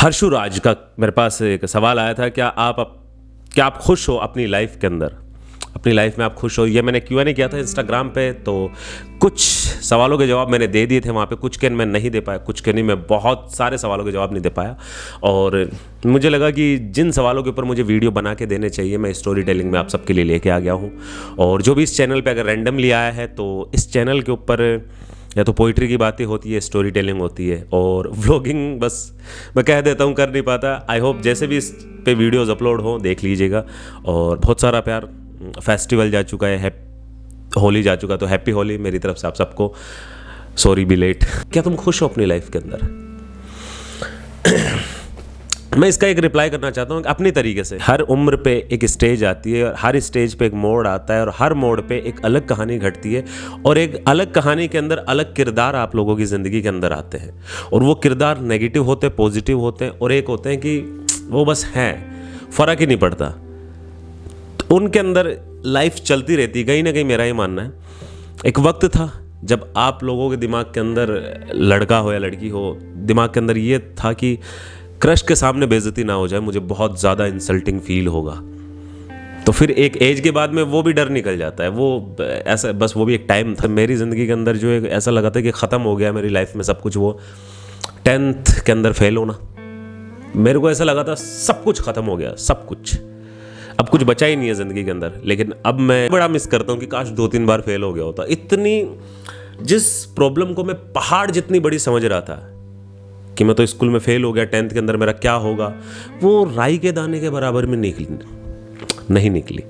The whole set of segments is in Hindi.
हर्षु राज का मेरे पास एक सवाल आया था, क्या आप खुश हो अपनी लाइफ के अंदर, अपनी लाइफ में आप खुश हो। ये मैंने Q&A किया था इंस्टाग्राम पे, तो कुछ सवालों के जवाब मैंने दे दिए थे वहाँ पे, कुछ के मैं नहीं दे पाया, कुछ के नहीं, मैं बहुत सारे सवालों के जवाब नहीं दे पाया। और मुझे लगा कि जिन सवालों के ऊपर मुझे वीडियो बना के देने चाहिए, मैं स्टोरी टेलिंग में आप सबके लिए लेके आ गया हूँ। और जो भी इस चैनल पर अगर रैंडमली आया है, तो इस चैनल के ऊपर या तो पोइट्री की बातें होती है, स्टोरी टेलिंग होती है, और व्लॉगिंग बस मैं कह देता हूँ, कर नहीं पाता। आई होप जैसे भी इस पे वीडियोस अपलोड हो देख लीजिएगा। और बहुत सारा प्यार, फेस्टिवल जा चुका है, होली जा चुका, तो हैप्पी होली मेरी तरफ से आप सबको, सॉरी बी लेट। क्या तुम खुश हो अपनी लाइफ के अंदर? मैं इसका एक रिप्लाई करना चाहता हूँ अपनी तरीके से। हर उम्र पे एक स्टेज आती है, और हर स्टेज पे एक मोड़ आता है, और हर मोड़ पे एक अलग कहानी घटती है, और एक अलग कहानी के अंदर अलग किरदार आप लोगों की ज़िंदगी के अंदर आते हैं। और वो किरदार नेगेटिव होते हैं, पॉजिटिव होते हैं, और एक होते हैं कि वो बस हैं, फ़र्क ही नहीं पड़ता। तो उनके अंदर लाइफ चलती रहती है। कहीं ना कहीं मेरा ये मानना है, एक वक्त था जब आप लोगों के दिमाग के अंदर, लड़का हो या लड़की हो, दिमाग के अंदर ये था कि क्रश के सामने बेइज्जती ना हो जाए, मुझे बहुत ज़्यादा इंसल्टिंग फील होगा। तो फिर एक एज के बाद में वो भी डर निकल जाता है। वो ऐसा बस, वो भी एक टाइम था मेरी ज़िंदगी के अंदर, जो एक ऐसा लगा था कि ख़त्म हो गया मेरी लाइफ में सब कुछ। वो 10th के अंदर फेल होना, मेरे को ऐसा लगा था सब कुछ ख़त्म हो गया, सब कुछ, अब कुछ बचा ही नहीं है ज़िंदगी के अंदर। लेकिन अब मैं बड़ा मिस करता हूँ कि काश 2-3 बार फेल हो गया होता। इतनी, जिस प्रॉब्लम को मैं पहाड़ जितनी बड़ी समझ रहा था कि मैं तो स्कूल में फेल हो गया, 10th के अंदर मेरा क्या होगा, वो राई के दाने के बराबर में नहीं निकली।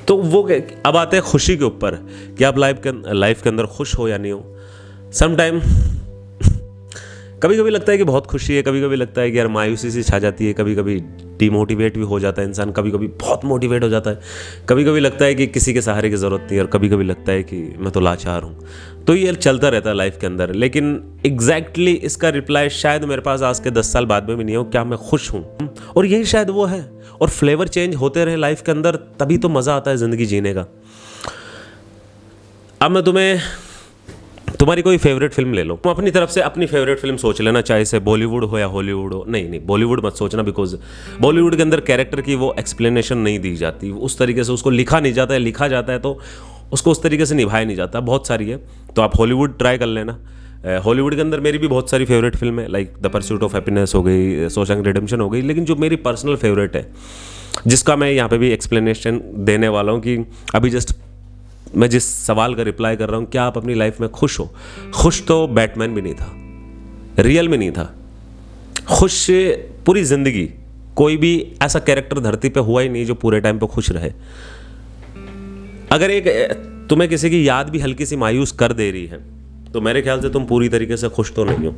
तो वो अब आते हैं खुशी के ऊपर कि आप लाइफ के अंदर खुश हो या नहीं हो। समटाइम कभी कभी लगता है कि बहुत खुशी है, कभी कभी लगता है कि यार मायूसी सी छा जाती है, कभी कभी डिमोटिवेट भी हो जाता है इंसान, कभी कभी बहुत मोटिवेट हो जाता है, कभी कभी लगता है कि किसी के सहारे की ज़रूरत नहीं है, और कभी कभी लगता है कि मैं तो लाचार हूँ। तो ये चलता रहता है लाइफ के अंदर। लेकिन एग्जैक्टली इसका रिप्लाई शायद मेरे पास आज के 10 साल बाद में भी नहीं हो, क्या मैं खुश हूँ, और यही शायद वो है। और फ्लेवर चेंज होते रहे लाइफ के अंदर, तभी तो मज़ा आता है ज़िंदगी जीने का। अब मैं तुम्हारी कोई फेवरेट फिल्म ले लो, तुम अपनी तरफ से अपनी फेवरेट फिल्म सोच लेना, चाहे से बॉलीवुड हो या हॉलीवुड हो। नहीं, बॉलीवुड मत सोचना, बिकॉज बॉलीवुड के अंदर कैरेक्टर की वो एक्सप्लेनेशन नहीं दी जाती, उस तरीके से उसको लिखा नहीं जाता है, लिखा जाता है तो उसको उस तरीके से निभाया नहीं जाता, बहुत सारी है। तो आप हॉलीवुड ट्राई कर लेना। हॉलीवुड के अंदर मेरी भी बहुत सारी फेवरेट फिल्म है, like the pursuit of happiness हो गई, शॉशैंक रिडेम्पशन हो गई। लेकिन जो मेरी पर्सनल फेवरेट है, जिसका मैं यहाँ पे भी एक्सप्लेनेशन देने वाला हूँ, कि अभी जस्ट मैं जिस सवाल का रिप्लाई कर रहा हूँ, क्या आप अपनी लाइफ में खुश हो? खुश तो बैटमैन भी नहीं था, रियल में नहीं था खुश। पूरी ज़िंदगी कोई भी ऐसा कैरेक्टर धरती पे हुआ ही नहीं जो पूरे टाइम पे खुश रहे। अगर एक तुम्हें किसी की याद भी हल्की सी मायूस कर दे रही है, तो मेरे ख्याल से तुम पूरी तरीके से खुश तो नहीं हो।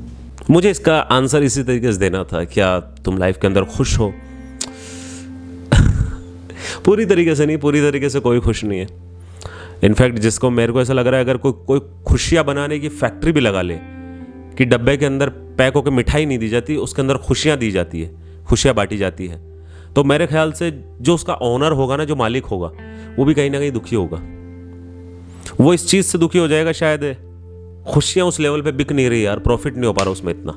मुझे इसका आंसर इसी तरीके से देना था, क्या तुम लाइफ के अंदर खुश हो? पूरी तरीके से नहीं, पूरी तरीके से कोई खुश नहीं है। इनफैक्ट जिसको, मेरे को ऐसा लग रहा है, अगर कोई खुशियाँ बनाने की फैक्ट्री भी लगा ले, कि डब्बे के अंदर पैक होकर मिठाई नहीं दी जाती, उसके अंदर खुशियाँ दी जाती है, खुशियाँ बांटी जाती है, तो मेरे ख्याल से जो उसका ओनर होगा ना, जो मालिक होगा, वो भी कहीं ना कहीं दुखी होगा। वो इस चीज़ से दुखी हो जाएगा, शायद खुशियाँ उस लेवल पे बिक नहीं रही यार, प्रॉफिट नहीं हो पा रहा उसमें इतना।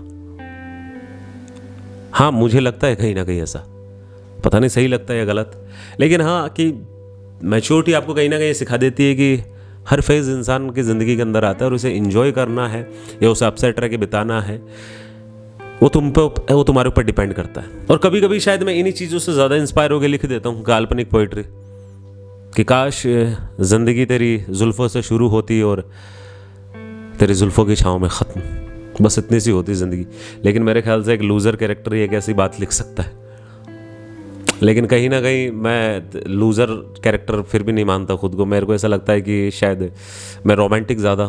हाँ, मुझे लगता है कहीं ना कहीं ऐसा, पता नहीं सही लगता है या गलत, लेकिन हाँ, कि मैच्योरिटी आपको कहीं ना कहीं सिखा देती है कि हर फेज़ इंसान की ज़िंदगी के अंदर आता है, और उसे एंजॉय करना है या उसे अपसेट रह के बिताना है, वो तुम्हारे ऊपर डिपेंड करता है। और कभी कभी शायद मैं इन्हीं चीज़ों से ज़्यादा इंस्पायर होकर लिख देता हूँ काल्पनिक पोइट्री, कि काश ज़िंदगी तेरी जुल्फ़ों से शुरू होती और तेरी जुल्फ़ों की छाँव में ख़त्म, बस इतनी सी होती ज़िंदगी। लेकिन मेरे ख्याल से एक लूज़र कैरेक्टर ही एक ऐसी बात लिख सकता है। लेकिन कहीं ना कहीं मैं लूज़र कैरेक्टर फिर भी नहीं मानता खुद को। मेरे को ऐसा लगता है कि शायद मैं रोमांटिक ज़्यादा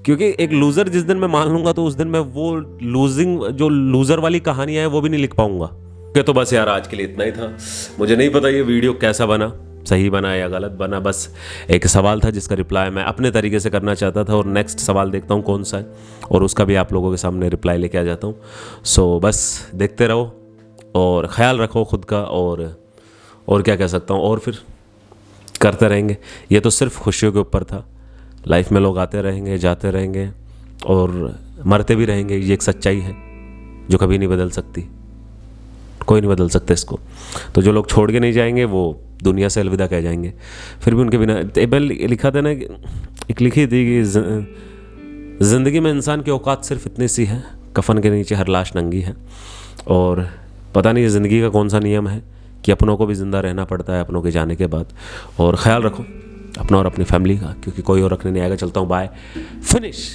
क्योंकि एक लूज़र जिस दिन मैं मान लूँगा, तो उस दिन मैं वो जो लूज़र वाली कहानियाँ हैं वो भी नहीं लिख पाऊँगा। तो बस यार, आज के लिए इतना ही था। मुझे नहीं पता ये वीडियो कैसा बना, सही बना या गलत बना, बस एक सवाल था जिसका रिप्लाई मैं अपने तरीके से करना चाहता था, और नेक्स्ट सवाल देखता हूँ कौन सा है, और उसका भी आप लोगों के सामने रिप्लाई लेके आ जाता हूँ। सो बस देखते रहो और ख़्याल रखो खुद का, और क्या कह सकता हूँ, और फिर करते रहेंगे। ये तो सिर्फ खुशियों के ऊपर था। लाइफ में लोग आते रहेंगे, जाते रहेंगे, और मरते भी रहेंगे, ये एक सच्चाई है। जो कभी नहीं बदल सकती, कोई नहीं बदल सकता इसको। तो जो लोग छोड़ के नहीं जाएंगे वो दुनिया से अलविदा कह जाएंगे। फिर भी उनके बिना, टेबल लिखा था ना, एक लिखी थी कि ज़िंदगी में इंसान की औकात सिर्फ इतनी सी है, कफन के नीचे हर लाश नंगी है। और पता नहीं ये ज़िंदगी का कौन सा नियम है कि अपनों को भी ज़िंदा रहना पड़ता है अपनों के जाने के बाद। और ख्याल रखो अपना और अपनी फैमिली का, क्योंकि कोई और रखने नहीं आएगा। चलता हूँ, बाय, फिनिश।